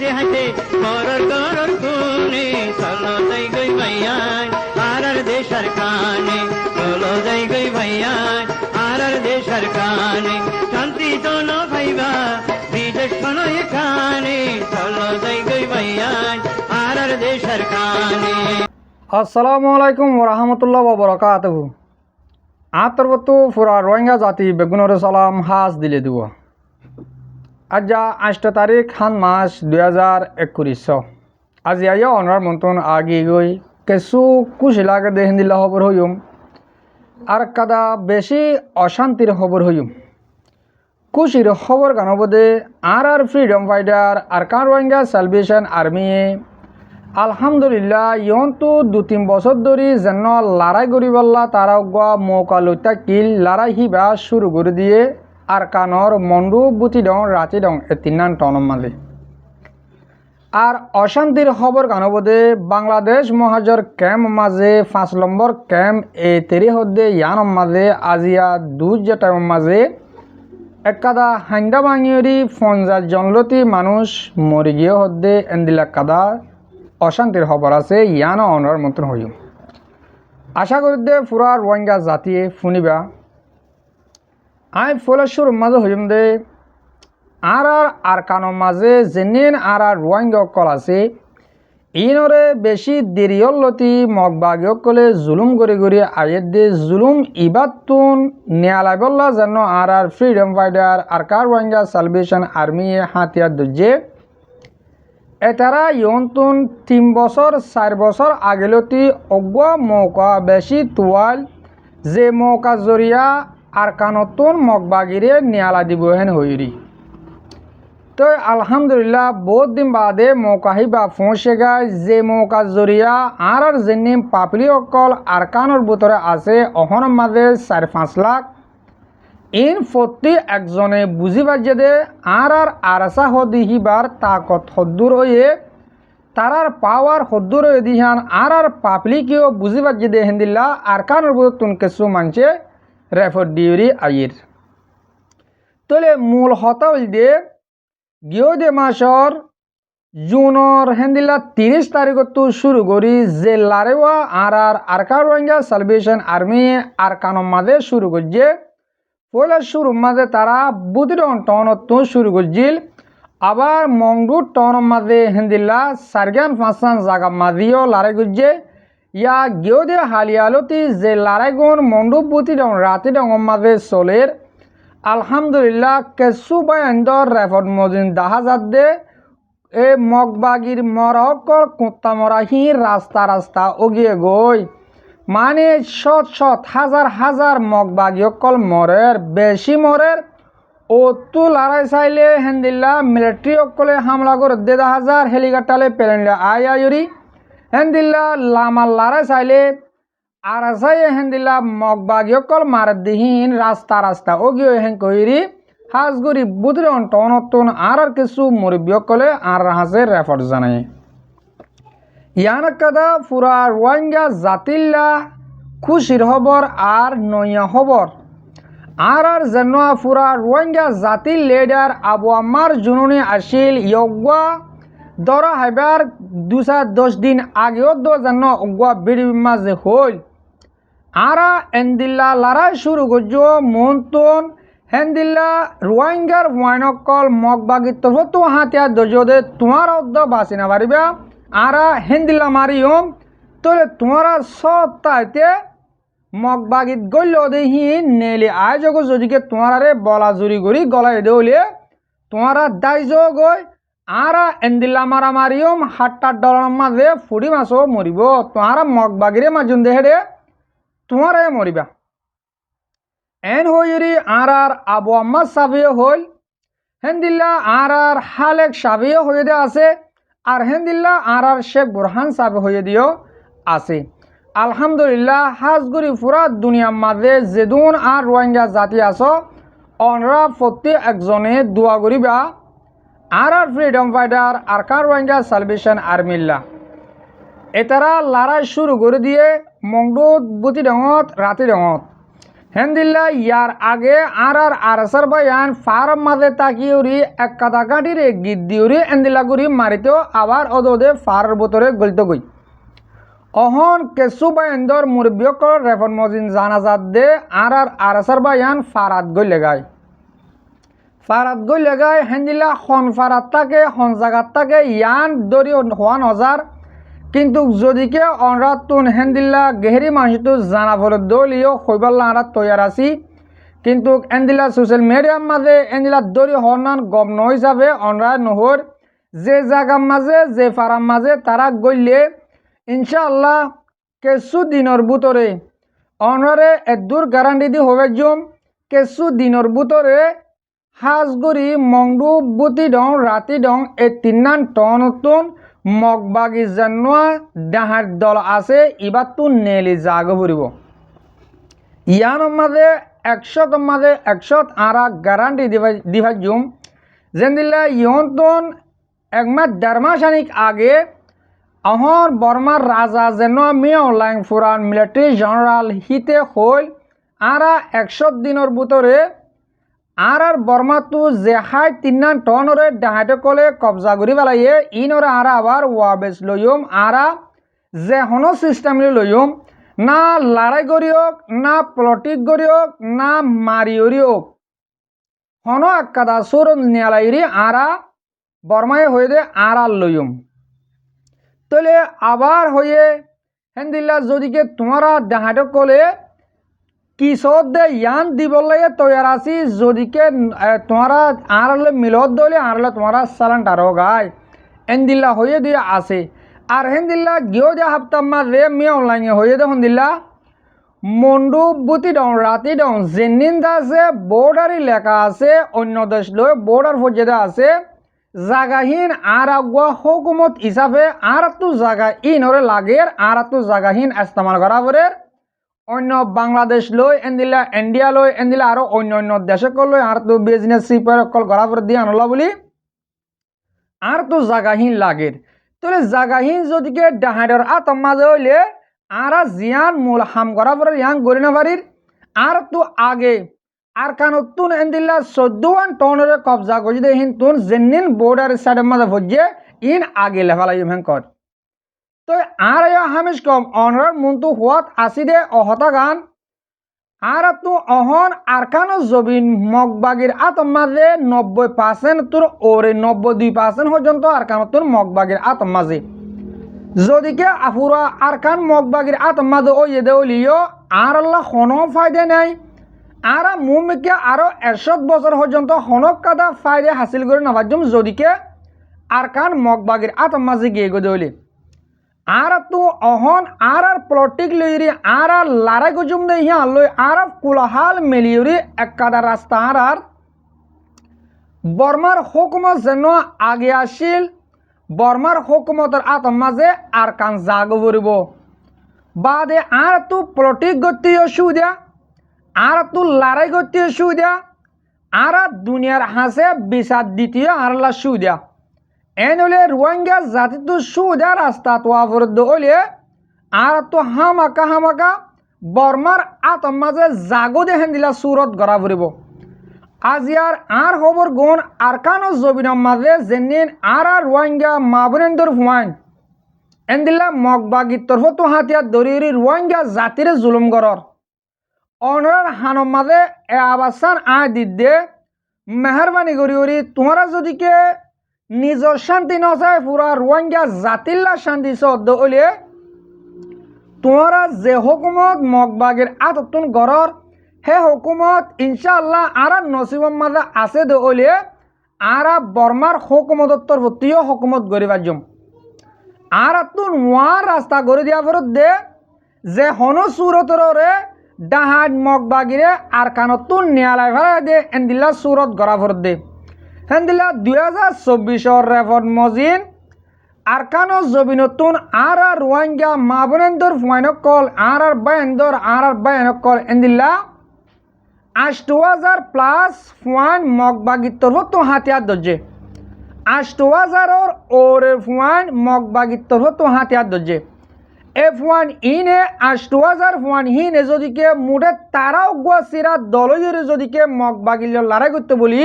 হাসে হাসে করর করর খুনে চলো যাই গই ভাইয়ান আর দেশের কানে চলো যাই গই ভাইয়ান আর দেশের কানে শান্তি জন ভাইবা বিদেশ শোনো এখানে চলো যাই গই ভাইয়ান আর দেশের কানে। আসসালামু আলাইকুম ওরহামতুল্লাহ ওবরাকাতুহু। আতরবতু ফুরা রোহিঙ্গা জাতি বেগুনরে সালাম হাস দিলে দিব। আজ 8 তারিখ খান মাস 2021। আজি আইয়া অনার মতন আগে গই কিছু কুশিলাকে দেখেন দিলা খবর হইম আর কাদা বেশি অশান্তির খবর হইম। কুশির খবর গানবদে আর ফ্রিডম ফাইটার আর কান রোহিঙ্গা সালভেশন আর্মি আলহামদুলিল্লাহ ইয়ন্তু 2-3 বছর ধরে যেন লড়াই করি বললা তারা মৌকা লইতা কিল লড়াই হিবা শুরু করে দিয়ে আর কানর মন্ডু বুতি ডং রাতি ডং এতিনান টনম মালে আর অশান্তির খবর কানবদে বাংলাদেশ মহাজর ক্যাম্প মাঝে 5 নম্বর ক্যাম্প এ তেরি হদ্দে ইয়ানম মাঝে আজিয়া 2 টাইম মাঝে একাদা হাঙ্গা ভাঙিয়রি 50 জনলতি মানুষ মরি গিয়ে হদ্দে এন্দিলা কাদা অশান্তির খবর আছে ইয়ানো অনার মতন হইম। আশা করি দে পুরা রোহিঙ্গা জাতিয়ে শুনিবা। আই ফলেশ্বর মাঝে হইম দে আর কানোর মাঝে যেনেন আর রোহিঙ্গা কল আছে ইনরে বেশি দেরিয়লতি মগবাগিয়ক কলে জুলুম করে করে আয়ের দে জুলুম ইবাতুন নেয়ালাই বললা যেন আর ফ্রিডম ফাইটার আর কার রোহিঙ্গা সালভেশন আর্মি হাতিয়ার দে এতারা ইয়ন্তন 3 বছর 4 বছর আগেলতি অগুয়া মৌকা বেশি তোয়াল যে মৌকা জরিয়া আর কানতুন মগবাগিরে নিয়ালা দিব হেন হইরি। তো আলহামদুলিল্লাহ বহুত দিন বাদে মৌকা হিবা পৌঁছে গায় যে মৌকা জরিয়া আর যেনিম পাপলি অকল আর কানোর ভিতরে আছে অহন মাঝে 4-5 লাখ ইন প্রতি একজনে বুঝি পাচ্ছে দে আর আরসা হদি হিবার তাকত হদ্দুর হয়ে তারার পাওয়ার হদ্দুর হয়ে দিহান আর পাবলিকেও বুঝি পাচ্ছে দে হেন্দিল্লা আর কানোর তুন কিছু মানছে রেফর ডিউরি আইর তোলে মূল হতা হইল দে গিয়ে দে মাসর জুনের হেন্দিল্লা 30 তারিখত শুরু করি যে লারেওয়া আর কার রোহিঙ্গা সালভেশন আর্মি আর কানোর মাঝে শুরু করছে পয়লা শুরু মাঝে তারা বুদিরন টনত শুরু করছিল আবার মংডু টন মাঝে হেন্দিল্লা 4-5 জায়গা মাঝেও লড়াই করছে ইয়া গিয়েও দে হালিয়ালতি যে লড়াইগুন মংডু বুদিরন রাতি ডং মাঝে চলের আলহামদুলিল্লাহ কেসু বায়ন্দর রেফট মজিন দেখা যাত দে এ মগবাগির মরকর কুত্তা মরাহি রাস্তা ওগিয়ে গই মানে শত হাজার হাজার মগবাগিয়কল মরের বেশি মরের ও তু লড়াই চাইলে হেন্দিল্লা মিলিটারি অকলে হামলা করে 1000 হেলিকপ্টারে প্লেনলে আয়রি হেন্দিল্লা লামার লড়াই চাইলে আর চাই হেন্দিল্লা মগবাগিয়কল মার দিহীন রাস্তা ওগিয়ে হেন কইরি হাজগুড়ি বুদ্রন টনতন আর কিছু মুরব্বীকলে আর হাসে রেফট জানাই ইয়ান কাদা পুরা রোহিঙ্গা জাতিল্লা খুশির খবর আর নয়া খবর আর যেন পুরা রোহিঙ্গা জাতির লিডার আবু আম্মার জুনুনি আসিল ইয়গুয়া দরা হাইবার 210 দিন আগেও যেন অগুয়া বিড়ি মাঝে হইল আর এন্দিল্লা লড়াই শুরু করছ মন্তন হেন্দিল্লা রোহিঙ্গার ওয়াইনকল মগবাগির তরফতো হাতিয়া দজদে তোমার অদ্দ বাঁচি না পারিবা আর হেন্দিল্লা মারিম তোলে তোমারা সত্তাইতে মগবাগিত গল্য দেহি নেলি আয়োজক যদিকে তোমারে বলা জুরি করি গলাই দেউলে তোমারা দাইজ গই আর এন্দিল্লা মারামারিম $7 মাঝে ফুড়ি মাছও মরিব তোমারা মগবাগিরে মাজুন দেহে তোমারে মরিবা এন হইরি আর আবু আম্মা সাবিও হইল হেন্দিল্লা আর হালেক সাবিও হয়ে দে আছে আর হেন্দিল্লা আর শেখ বুরহান সাহেব হয়ে দিও আছে। আলহামদুলিল্লাহ হাজগুড়ি পুরা দুনিয়ার মাঝে যেদুন আর রোহিঙ্গা জাতি আছো অনরা প্রতি একজনে দোয়া করিবা আর ফ্রিডম ফাইটার আর কার রোহিঙ্গা সালভেশন আর্মিল্লা এতারা লড়াই শুরু করে দিয়ে মংডুত বুতি ডঙত রাতি ডঙত হেন্দিল্লা ইয়ার আগে আর আরসার বায়ান ফার্ম মাঝে তাকিউরি এক কাটা কাটিরে গিদ্দিউরি এন্দিল্লা গুড়ি মারিতেও আবার অদে ফার বোতরে গলিত গই অহন কেসু বায়ন্দর মুরব্বিয়কর রেফন মজিন জানাজাত দে আর আরসার বায়ান ফারাত গই লেগায় হেন্দিল্লা হন ফারাত থাকে হন জাগাত থাকে ইয়ান দরি হওয়ান হজার কিন্তু যদিকে অনরাতুন হেন্দিল্লা গেহেরি মানুষটো জানা ফলে দলীয় হইবাল্লা আরা তৈয়ার আছি কিন্তু এন্দিল্লা সোশ্যাল মিডিয়ার মাঝে এন্দিল্লা দরি হনান গম্ন হিসাবে অনরা নহর যে জায়গার মাঝে যে ফারাম মাঝে তারা গইলে ইনশাআল্লাহ কিছু দিনের ভিতরে অনরে এদুর গ্যারান্টি দি হবে জম কিছু দিনের ভিতরে হাজগুড়ি মংডু বুতি ডং রাতি ডং এই তিনান টনতুন মগবাগি জানোয়া ডাহার দল আছে এবার তো নেলি জাগ ফুরিব ইয়ানোর মাঝে 100 আরা গ্যারান্টি দিভাই জুম যেন দিল্লা ইহন্তন একমাস 1.5 মাস আগে অহর বর্মার রাজা যেন মিয়াও লাইং ফুরান মিলিটারি জেনারেল হিতে হইল আরা 100 দিনের ভিতরে আর বর্মা তো জেহাই 3 টনরে ডাহাইতে কলে কবজা করি পেলাইয়ে ইনরে আর আবার ওয়াবেস লইম আরা যে হন সিস্টেম লইম না লড়াই করিওক না পলিটিক করিওক না মারিওরিওক হন একাদা সুর নিয়ালাইরি আরা বর্মায় হয়ে দে আর লইম তাহলে আবার হয়ে হেন্দিল্লা যদিকে তোমারা ডাহাইতে কলে কিশোর দে ইয়ান দিবলে তৈয়ার আছি যদিকে তোমারা আরলে মিলত দলে আরলে তোমারা সালান্টার গায় এন্দিল্লা হয়ে দিয়ে আছে আর হেন্দিল্লা গিয়েও দে হাপ্তার মাঝে মি অনলাইনে হয়ে দে হন্দিল্লা মন্ডু বুতি ডং রাতি ডং যেনিন আছে বর্ডারি লেখা আছে অন্য দেশ লই বর্ডার পর্যায়ে আছে জাগাহীন আর আগুয়া হুকুমত হিসাবে আর তো জায়গা ইনরে লাগের আর তো জাগাহীন ইস্তেমাল করা পরে অন্য বাংলাদেশ লই এন্দিলা ইন্ডিয়া লই এন্দিলা আরো অন্য দেশে লই আর তো বিজনেস শিপার কল করা পরে দিয়ে আনলা বলি আর তো জাগাহীন লাগের তাহলে জাগাহীন যদিকে ডাহাইডর আতম মাঝে হইলে আর জিয়ান মূল হাম করা পরে ইয়াং গড়ি না পারির আর তো আগে আর কানুন এন্দিল্লা 14 টনরে কবজা করি দে হিন তুন জেনিন বর্ডার সাইডের মাঝে ভজ্জে ইন আগে লেফালাই হেঙ্কর তো আর হামিশ কম অনর মুন্তু হুয়াত আসি দে অহতা গান আর তো অহন আরকানো জবিন মগবাগির আতম মাঝে 90% তোর ওরে 92% পর্যন্ত আরকানো তোর মগবাগির আতম মাঝে যদিকে আফুরা আরকান মগবাগির আতম মাঝে ওই দে ওলিও আর আল্লাহ কোনো ফায়দা নাই আর মুমিকে আরো 100 বছর পর্যন্ত হনক কাদা ফায়দা হাসিল করে নাভাজুম যদিকে আরকান মগবাগির আতম মাঝে গিয়ে গদলি আর তো অহন আর পলিটিক লইরি আর লড়াই গুজুম দে হিয়া লই আর কুলাহাল মিলিয়রি একাদা রাস্তা আর বর্মার হুকুমত যেন আগে আসিল বর্মার হুকুমতের আতম মাঝে আর কান জাগ ভরিব বাদে আর তো পলিটিক গতি অসুবিধা আর তো লড়াই গতি অসুবিধা আর দুনিয়ার হাসে বিচার দ্বিতীয় আরলা সুবিধা এনলে রোহিঙ্গা জাতি তো সুবিধা রাস্তা তো অবরুদ্ধ হলে আর তো হামাকা বর্মার আতম মাঝে জাগো দেখেন দিলা সুরত গড়া ফুরিব আজিয়ার আর খবর গুণ আরকানো জবিনের মাঝে যেনিন আর রোহিঙ্গা মাবুরেন্দর হুয়াইন এনদিল্লা মগবাগির তরফ তো হাতিয়ার দরিয়রি রোহিঙ্গা জাতির জুলুম গড়র অনর হানর মাঝে এ আবাসান আয় দিদে মেহরবানি করি তোমরা যদিকে নিজের শান্তি নচায় পুরা রোহিঙ্গা জাতিল্লা শান্তি সদ্য হলে তোমরা যে হুকুমত মগবাগের আততুন গড়র হে হুকুমত ইনশাআল্লাহ আর নসিবর মাঝে আছে দে হলে আর বর্মার হুকুমতর প্রতিও হুকুমত গড়ি বাজম আর তুন নোয়ার রাস্তা গড়ি দিয়া ফেরত দে যে হন সুরতরে ডাহাড মগবাগিরে আর কানতুন নিয়ালাই ফেলা দে এন্দিল্লা সুরত গড়া ফেরত দে হেন্দিল্লা 2024 রেফট মজিন আরকানো জবিনতুন আর রোহিঙ্গা মাবনেন্দর ফুয়াইনকল আর বায়ানকল এন্দিল্লা 8000+ ফুয়াইন মগবাগির তরফ তো হাতিয়ার দরজে 8000 ওরে ফুয়াইন মগবাগির তরফ তো হাতিয়ার দরজে F1 ইনে 8,000 ফুয়ান হিনে যদিকে মুঠে তারাও গুয়া সিরা দলইরে যদিকে মগ বাগিল লড়াই করতে বলি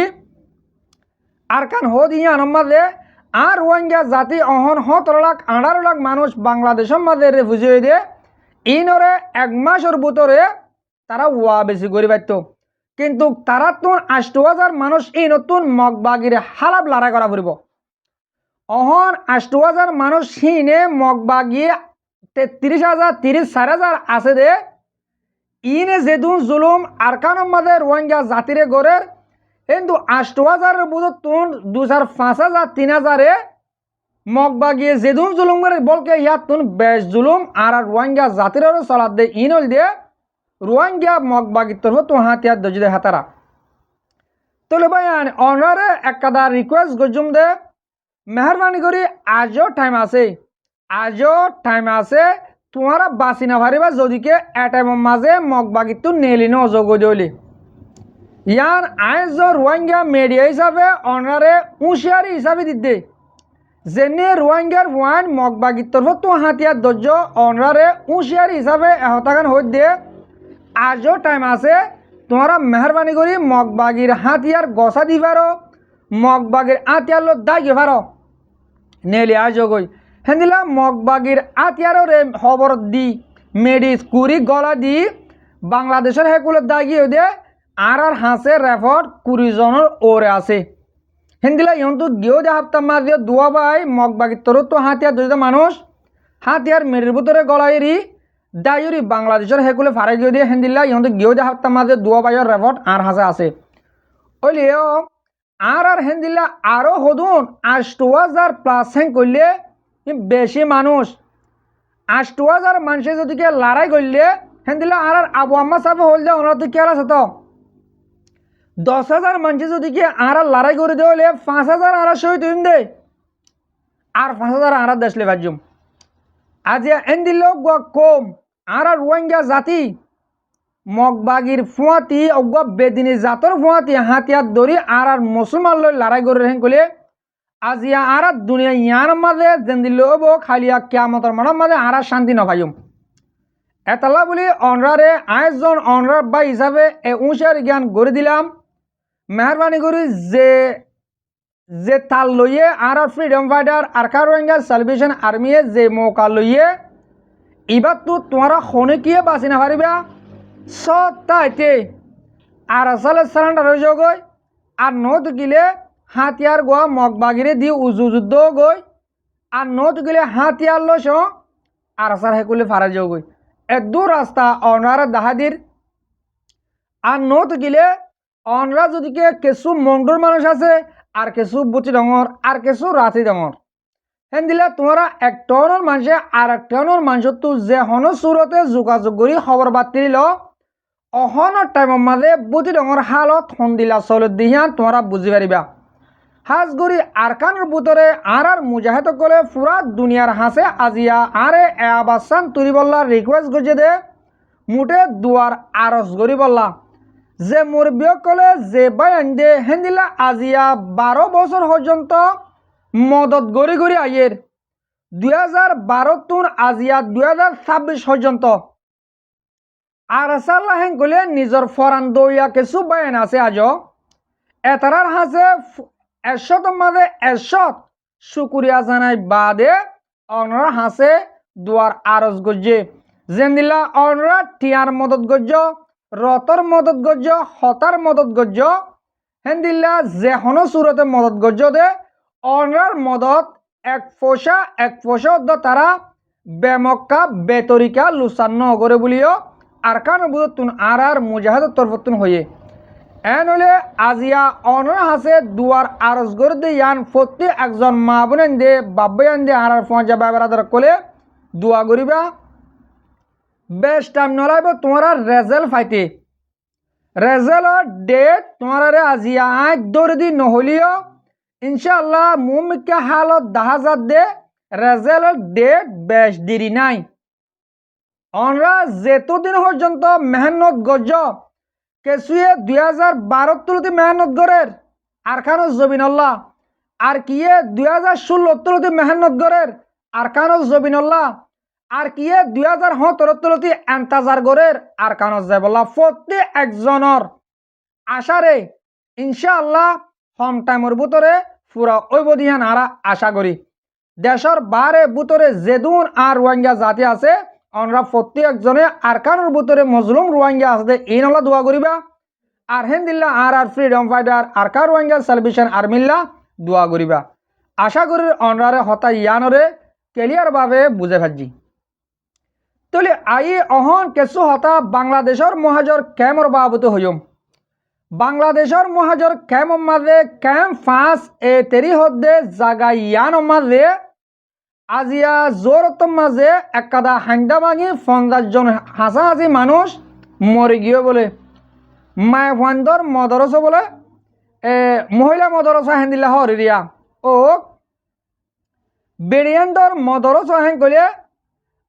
আর কান হদ ইয়ান মাঝে আর রোহিঙ্গা জাতি অহন 17 লাখ মানুষ বাংলাদেশের মাঝে রেফিউজি হয়ে দিয়ে ইনরে 1 মাসের ভিতরে তারা ওয়া বেশি করে পাইতো কিন্তু তারা তুন 8,000 মানুষ এই নতুন মগ বাগিরে হালাপ লড়াই করা পড়ব অহন 8,000 মানুষ হিনে মগ বাগিয়ে 33,000 34,000 আছে দে ইনে যেদুন জুলুম আরকানের মাঝে রোহিঙ্গা জাতিরে গড়ের কিন্তু 8,000 বুধ তুন 2,000 5,000 3,000 মগ বাগিয়ে যেদুন জুলুম করে বলকে ইয়াত তুন বেশ জুলুম আর রোহিঙ্গা জাতিরেরও চলাত দে ইনল দিয়ে রোহিঙ্গা মগ বাগির তরফ তো হাতিয়ার দজি দে হাতারা তোলে ভাই অনারে একটা রিকোয়েস্ট গজুম দে মেহরবানি করি আজও টাইম আছে তোমারা বাঁচি না পারিবা যদিকে এটাইমের মাঝে মগ বাগির তো নেলি ন অযোগ্য দিলি ইয়ার আইজ রোহিঙ্গা মিডিয়া হিসাবে অনারে হুঁশিয়ারি হিসাবে দিতে যেনে রোহিঙ্গার ওয়ান মগ বাগির তরফ তো হাতিয়ার দর্জ অনারে হুঁশিয়ারি হিসাবে এহতাগান হই দিয়ে আজও টাইম আছে তোমরা মেহরবানি করি মগ বাগির হাতিয়ার গছা দিবারো মগ বাগির হাতিয়ার লো দাগি পারো নেলি আজও গই হেন্দিলা মগ বাগির হাতিয়ারের খবর দি মেডিস কুড়ি গলা দি বাংলাদেশের হেকুলের দাগি হয়ে দিয়ে আর হাসে রেফর 20 জনের ওরে আছে হেন্দিলা ইহন্তু গিয়েও দে হাপ্তাহ মাঝে দুয়া বাই মগ বাগির তরু তো হাতিয়ার দুইটা মানুষ হাতিয়ার মেরির ভিতরে গলাইরি দায়ুরি বাংলাদেশের হেকুলে ফারে গিয়ে দিয়ে হেন্দিল্লা ইহন্তু গিয়েও দে হাপ্তাহ মাঝে দুয়া বাইয়ের রেফর আর হাসে আছে ওইলিও আর হেন্দিল্লা আরও হদুন 8,000 প্লাস হ্যাং করলে বেশি মানুষ 8,000 মানুষে যদিকে লড়াই করলে হেন্দিল্লা আর আবু আম্মা সাহেব হল দে ওনার তো খেয়াল আছে তো 10,000 মানুষে যদিকে আর লড়াই করে দেওয়া হলে 5,000 আর শহীদ হইম দে আর 5,000 আর দেশলে বাজুম আজ এন্দিল কম আর রোহিঙ্গা জাতি মগ বাগির ফুয়াতি অজ্ঞ বেদিনী জাতর ফুয়াতি হাতিয়ার দড়ি আর মুসলমান লই লড়াই করে রেহেন কলে আজিয়া আর দুনিয়া ইয়ার মাঝে জেন্দিল খালিয়া কিয়ামতর মানব মাঝে আর শান্তি নভাইম এতলা বলি অনরারে আইজন অনরার বা হিসাবে এ উঁচার জ্ঞান গড়ে দিলাম মেহরবানি করি যে তাল লইয়ে আর ফ্রিডম ফাইটার আরকা রোহিঙ্গা সালভেশন আর্মিয়ে যে মৌকা লইয়ে এবার তো তোমরা শনে কিয়ে বাঁচি না পারিবা সত্যাইতে আর আসলে সারেন্ডার হয়ে যাও গই আর নত গিলে হাতিয়ার গোয়া মগ বাগিরে দিয়ে উজু যুদ্ধ গই আর নত গিলে হাতিয়ার লস আর আসার হেকুলে ফারা যাও গই দু রাস্তা অনার দাহাদির আর নত গিলে অনরা যদিকে কিছু মন্ডর মানুষ আছে আর কিছু বুচি ডঙর আর কিছু রাতি ডঙর হেন দিলে তোমরা একটনের মানুষে আর একটনের মানুষ তো যে হন সুরতে যোগাযোগ করি খবর বার্তি ল অহনৰ টাইমৰ মাঝে বুচি ডঙর হালত সন্দিলা চলত দিহিয়ান তোমরা বুঝি পারিবা হাজগুড়ি আরকানের বুতরে আর মুজাহিদ করে পুরা দুনিয়ার হাসে আজিয়া আরে আবাসান তুরি বললা রিকোয়েস্ট গজে দে মুঠে দুয়ার আরজ গরি বললা যে মুরব্বীসকলে যে বায়ান দে হেন্দিলা আজিয়া 12 বছর পর্যন্ত মদত গড়ি গড়ি আইয়ের 2012 তুন আজিয়া 2026 পর্যন্ত আর সাল্লাহ হেন গলে নিজের ফরান দইয়া কিছু বায়ান আছে আজ এতারার হাসে 100 মাঝে 100 শুকুরিয়া জানাই বাদে অনরা হাসে দুয়ার আরজ গজ্জে জেন্দিলা অনরা টিয়ার মদত গজ্জ রতর মদত গজ্জ হতার মদত গজ্জ হেন্দিল্লা যে হন সুরতে মদত গজ্জ দে অনরার মদত এক পয়সা তারা বেমক্কা বেতরিকা লুসান্ন করে বলিও আরকান বুধতুন আর মুজাহিদ তরফতুন হয়ে এন হলে আজিয়া অনর হাসে দুয়ার আরজ করে দে ইয়ান প্রতি একজন মা বোনেন দে বাব্বায়ান দে আর পৌঁছা বাবেরাদার কোলে দোয়া করিবা বেশ টাইম নলাইব তোমরা রেজাল্ট ফাইতে রেজাল্টর ডেট তোমরা আজিয়া আজ দৌড়ে দি নহলিও ইনশাআল্লাহ মুমিকা হালত 10,000 দে রেজাল্টর ডেট বেশ দেরি নাই অনরা যেতদিন পর্যন্ত মেহনত গজ কেসুয়ে 2012 তুলতে মেহনত গড়ের আরকানুজ জবিনল্লাহ আর কিয়ে 2016 তুলতে মেহনত গড়ের আরকানুজ জবিনল্লাহ আর কিয়ে 2017 এন্তাজার গরের আর কানত যায় বলা প্রত্যেক একজনের আশারে ইনশাআল্লাহ কম টাইমের ভিতরে পুরা ঐবদিহান আরা আশা করি দেশের বারে ভিতরে যেদুন আর রোহিঙ্গা জাতি আছে আমরা প্রত্যেকজনে আরকানের ভিতরে মজলুম রোহিঙ্গা আছে ইনলা দোয়া করিবা আর হেন্দিল্লা আর ফ্রিডম ফাইটার আরকা রোহিঙ্গা সেলিব্রেশন আর্মিল্লা দোয়া করিবা আশা করি অনরারে হতা ইয়ানরে ক্লিয়ার ভাবে বুঝে ভাজি তাহলে আই অহন কিছু হতা বাংলাদেশের মহাজর ক্যামর বাবত হইম বাংলাদেশের মহাজর ক্যাম মাঝে ক্যাম্প 5 তেরি হদ্দে জাগা ইয়ান মাঝে আজিয়া জোরত মাঝে একাদা হান্ডা ভাঙি 50 জন হাসাহাসি মানুষ মরে গিয়ে বলে মায়ফান্দর মদরস বলে মহিলা মদরস হেন্দিল্লা হরিয়া ও বেরিয়ান্দর মদরস হেন কলে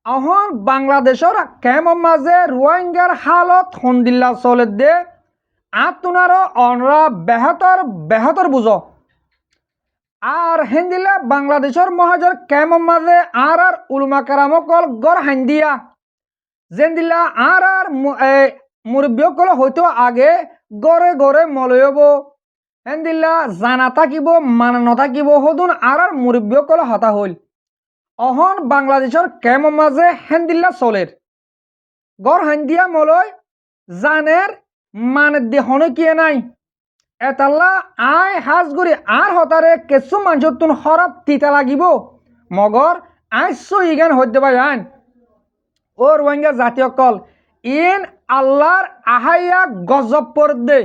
অহন বাংলাদেশের ক্যাম্প মাঝে রোহিঙ্গার হালত হন্দিল্লা চলে দে আতুনারো অনরা বেহতর বুঝো আর হেন্দিলা বাংলাদেশের মহাজর ক্যাম্প মাঝে আর উলমা কারামকল গড় হান্দিয়া যেন্দিলা আর মুরব্বীসকল হয়তো আগে গড়ে গড়ে মলয়ব হেন্দিলা জানা থাকিব মানা নথাকিব সদুন আর মুরব্বীসকল হতা হইল অহন বাংলাদেশের ক্যাম্প মাঝে হেন্দিল্লা চলের গড় হান্দিয়া মলয় জানের মানে দেহনে কিয়ে নাই এতাল্লা আই হাজগুড়ি আর হতারে কিছু মানুষ তুন হরপ তিতা লাগিব মগর আই সইগান হইতে পাই আইন ও রোহিঙ্গা জাতীয় কল ইন আল্লাহর আহাইয়া গজব পর দে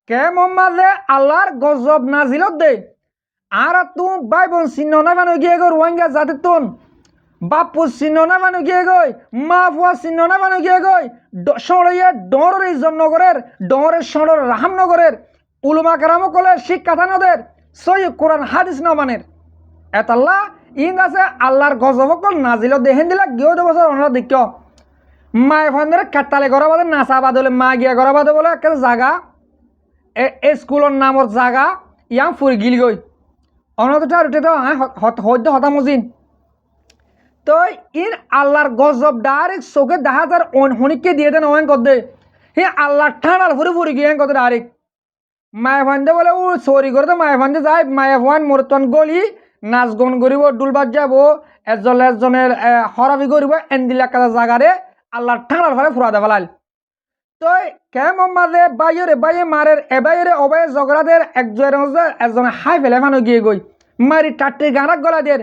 কেমন মাঝে আল্লাহর গজব নাজিলত দে আর তুম বাই বোন চিহ্ন না বানো গিয়ে গো রোহিঙ্গা জাতি তুন বাপু চিহ্ন না বানো গিয়ে গই মা ফুয়া চিহ্ন না বানো গিয়ে গই সড়ইয়া ডরের ইজ্জত নগরের ডরের সড়র রাহামনগরের উলমা কারামকলের শিক্ষাথানদের সই কোরআন হাদিস নবানের এতাল্লা ইং আছে আল্লাহর গজবকল নাজিল দেহেন দিলা গিয়েও বছর অনারা দেখ মায়ে ফান্দের কাটালে গড়া বাদে নাচা বাদলে মা গিয়া গড়া বাদে বলে একটা জাগা এ স্কুলের নামর জাগা ইয়াং ফুরি গিল গই অনটা উঠে তো হদ্য হতামজিন তো ইন আল্লাহর গজব ডাইরেক্ট চোখে দেখা যার হনিককে দিয়ে দেন ওয়ান কর দে হে আল্লাহ ঠান্ডার ফুরি ফুরি গিয়ে কত ডাইরেক্ট মায়ে ফান্দে বলে ও চরি করে তো মায়ে ফান্দে যায় মায়ে ফান মরতন গলি নাচ গন করিব ডুলবাজ যাব এজনের হরাবি করব এন্দিলা কাজা জাগারে আল্লাহ ঠান্ডার ফলে ফুরা দে ফেলাল তো কেমন মাঝে বাইয়ে মারের এবাইরে অবাই জগরাদের একজনে হাই ফেলে ফানো গিয়ে গই মারি টাট্টি গানাক গলা দের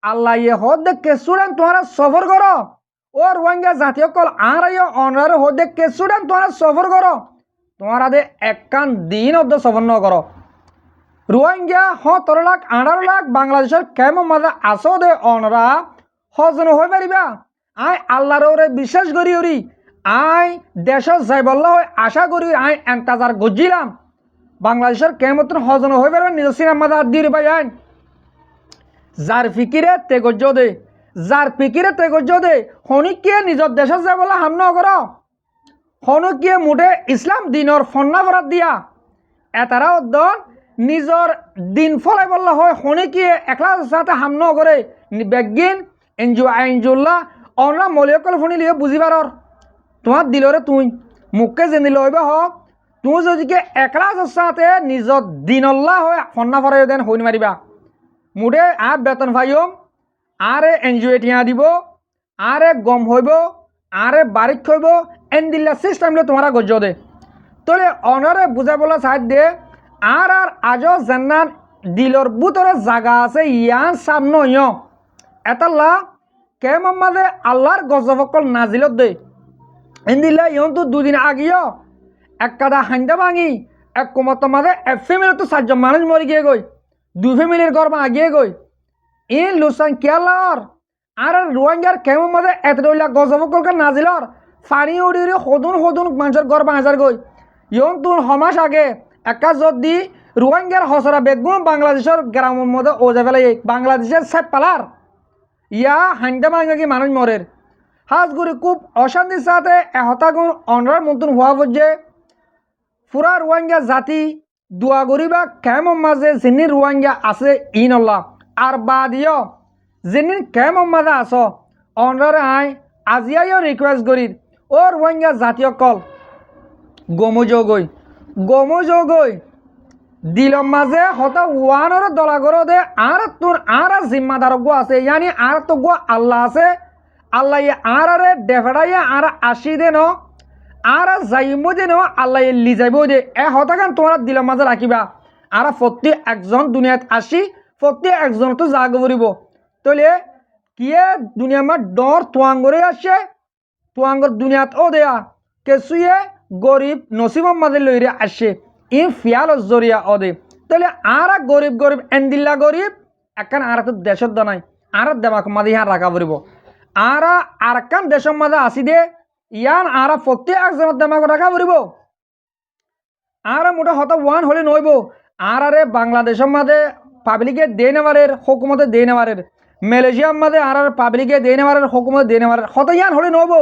আল্লাহ ইয়ে হদ দেখে সুডান তোমরা সফর করো ও রোহিঙ্গা জাতীয় কল আর অনার হদ দেখে সুডান তোমরা সফর করো তোমরা দে একখান দিন অব্দ সফর ন করো রোহিঙ্গা 17 লাখ 18 লাখ বাংলাদেশের কেমন মাঝে আসো দে অনরা হজন হয়ে পারিবা আই আল্লাহর ওরে বিশ্বাস করি ওরি আই দেশত যাই বললা হয় আশা করি আই এন্তাজার গজিলাম বাংলাদেশের কেমন হজন হয়ে পারবে নিজ সিনেমা দিয়ে পাই আইন যার ফিকিরে তেগজ্য দে যার ফিকিরে তেগজ্য দে হনিকিয়ে নিজের দেশত যাই বলা হাম নগর হনকিয়ে মুঠে ইসলাম দিনর ফন্না ভরাত দিয়া এতারা উদ্দন নিজর দিন ফলাই বললা হয় হনিকিয়ে একলা সাথে হাম নগরে বেগিন এনজুল্লাহ অনরা মলিয়কল শুনিলিয়ে বুঝিবার তোমার দিলরে তুই মুখকে জেনে লইবে হক তুমি যদিকে একলা সাথে নিজর দিনল্লা হয় ফন্না ভরাই দেন হইন মারিবা মুঠে আর বেতন ভাইম আরে এনজিও টিয়া দিব আরে গম হইব আরে বারিক হইব এনদিল্লা সিস্টেমলে তোমারা গজ্য দে তোলে অনরে বুঝা বলা সাইড দে আর আজ জান্নাত দিলর বুতরে জাগা আছে ইয়ান সামন এতাল্লা কেমন মাঝে আল্লাহর গজবকল নাজিলত দে এনদিল্লা ইহন তো দুদিন আগিও একটা হান্দা ভাঙি এক কুমত মাঝে এক ফ্যামিলি তো 7 জন মানুষ মরে গিয়ে গই 2 ফ্যামিলির গর্ব আগিয়ে গই ইন লুসান কেয়ালার আর রোহিঙ্গার কেমন মাঝে এতলা গজবকলকে নাজিলর ফানি উড়ি সদুন মানুষের গর্ব হাজার গই ইয়ন তুন সমাজ আগে একা যদি রোহিঙ্গার হসরা বেগুন বাংলাদেশের গ্রামের মধ্যে ওজা ফেলে বাংলাদেশের সেপ পালার ইয়া হান্দা ভাঙি মানুষ মরের হাজগুড়ি খুব অশান্তির সাথে হতাগুণ অনরার মতন হওয়া পর্যায়ে পুরা রোহিঙ্গা জাতি দোয়া করিবা কেমন মাঝে যিনি রোহিঙ্গা আছে ইনল্লাহ আর বাদিও যিনি কেমন মাঝে আস অনরারে আয় আজিয়াইও রিকোয়েস্ট করি ও রোহিঙ্গা জাতীয় কল গমুজগই দিলম মাঝে হতা ওয়ানর দলাগর দে আর তোর আর জিম্মাদার গো আছে ইয়ানি আর তো গো আল্লাহ আছে আল্লাহ আর ডেফেডাইয়া আর আসি দে ন আর যাইমো দে ন আল্লাহ লি যাইব দে হতাকান তোমরা দিলম মাঝে রাখিবা আর প্রত্যেক একজন দুনিয়াত আসি প্রত্যেক একজন তো জাগ করিব তলে কিয়ে দুনিয়া মা ডর তোয়াঙ্গরে আসে তোয়াঙ্গর দুনিয়াত ও দেয়া কেসুয়ে গরিব নসিবম মাঝে লইরে আসে ই ফিয়াল জরিয়া অদে তাহলে আর গরিব এন্দিল্লা গরিব একান আর তো দেশের দনাই আর দেমাক মাঝে ইহার রাখা পড়ব আর কান দেশের মাঝে আসি দে ইয়ান আর প্রত্যেক একজনের দেমাক রাখা পড়ব আর মোটা হত ওয়ান হলে নইব আর আরে বাংলাদেশের মাঝে পাবলিকে দে নেওয়ারের হুকুমতে দে নেওয়ারের মালয়েশিয়ার মাঝে আর পাবলিকে দে নেওয়ারের হুকুমতে দে নেওয়ারের হত ইয়ান হলে নইব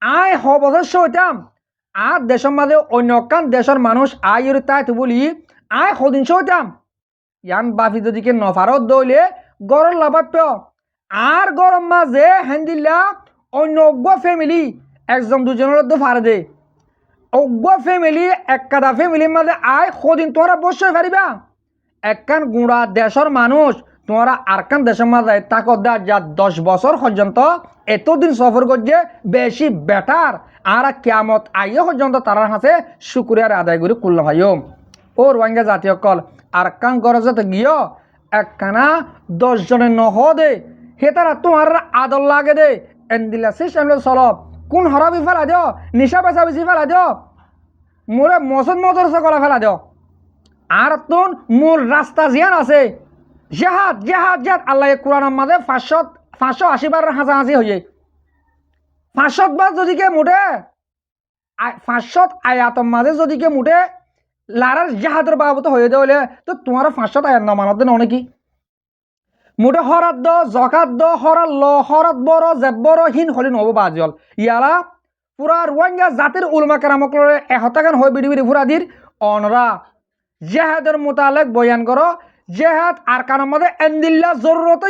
আয় অবশ্য হইতাম আর দেশের মাঝে অন্য কান দেশের মানুষ আয়ের তাই তো বলি আয় সদিন হইতাম ইয়ান বাফি যদিকে নফারত দইলে গরম লাভাপ্য আর গরম মাঝে হ্যান্দিল্লা অন্য অজ্ঞ ফ্যামিলি একজন দুজনের তো ফারে দে অজ্ঞ ফ্যামিলি একাদা ফ্যামিলির মাঝে আয় সদিন তোমরা বসে পারিবা একখান গুঁড়া দেশের মানুষ তোমরা আরকান দেশের মাঝে তাকত দা যা 10 বছর পর্যন্ত এতদিন সফর করছে বেশি বেটার আর কিয়ামত আইয়ে পর্যন্ত তারা হাতে শুক্রিয়ার আদায় করে করলাম ভাইও ও রোহিঙ্গা জাতীয় কল আরকান গরজতে গিয়ে একখানা 10 জনের নহ দে হে তারা তোমার আদর লাগে দে এন্দিলা সিস্টেম চলব কোন হরাবি ফেলা দিও নিশা বেচা বেশি ফেলা দিও মোরে মসদ মদরসা কলা ফেলা দিও আর তোন মূল রাস্তা জিয়ান আছে জেহাদ আল্লাহ কোরআনের মাঝে 580 বার হাজাহাজি হয়ে 500 বার যদিকে মুঠে 500 আয়াতর মাঝে যদিকে মুঠে লারার জেহাদের বাবত হয়ে দেওয়ালে তো তোমার 500 আয়াত না মানত না নাকি মুঠে হরাত দ জকাত দ হরাত ল হরাত বড় জেব্বর হিন হলি নব বাজল ইয়ালা পুরা রোহিঙ্গা জাতির উলমা কেরামক এহতাগান হয়ে বিড়ি ফুরাদির অনরা জেহাদের মোতালেক বয়ান করো জেহাদ আর কারণ মধ্যে এন্দিল্লা জরুরত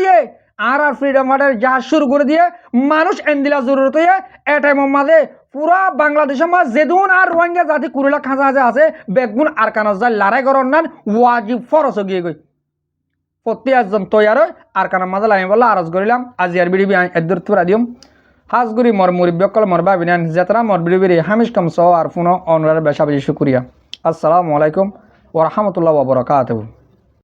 আর ফ্রিডম ফাইটার জাহাজ শুরু করে দিয়ে মানুষ এন্দিল্লা জরুরত এ টাইমের মাঝে পুরা বাংলাদেশের মাঝে যেদুন আর রোহিঙ্গা জাতি কুড়িলা খাঁচা আছে বেগুন আর কানজ যায় লড়াই করার নান ওয়াজিব ফরস গিয়ে গই প্রত্যেক একজন তৈয়ার আর কানের মাঝে আমি বললাম আরজ করিলাম আজি আর বিড়ি এদুর তুরা দিম হাজগুড়ি মর মুরিব্যকল মর বাবিনান যেতরা মর বিড়ি হামিশ কম সহ আর পুনঃ অনরার বেশা বেশি শুক্রিয়া আসসালামু আলাইকুম ওয়া রাহমাতুল্লাহি ওয়া বারাকাতুহু।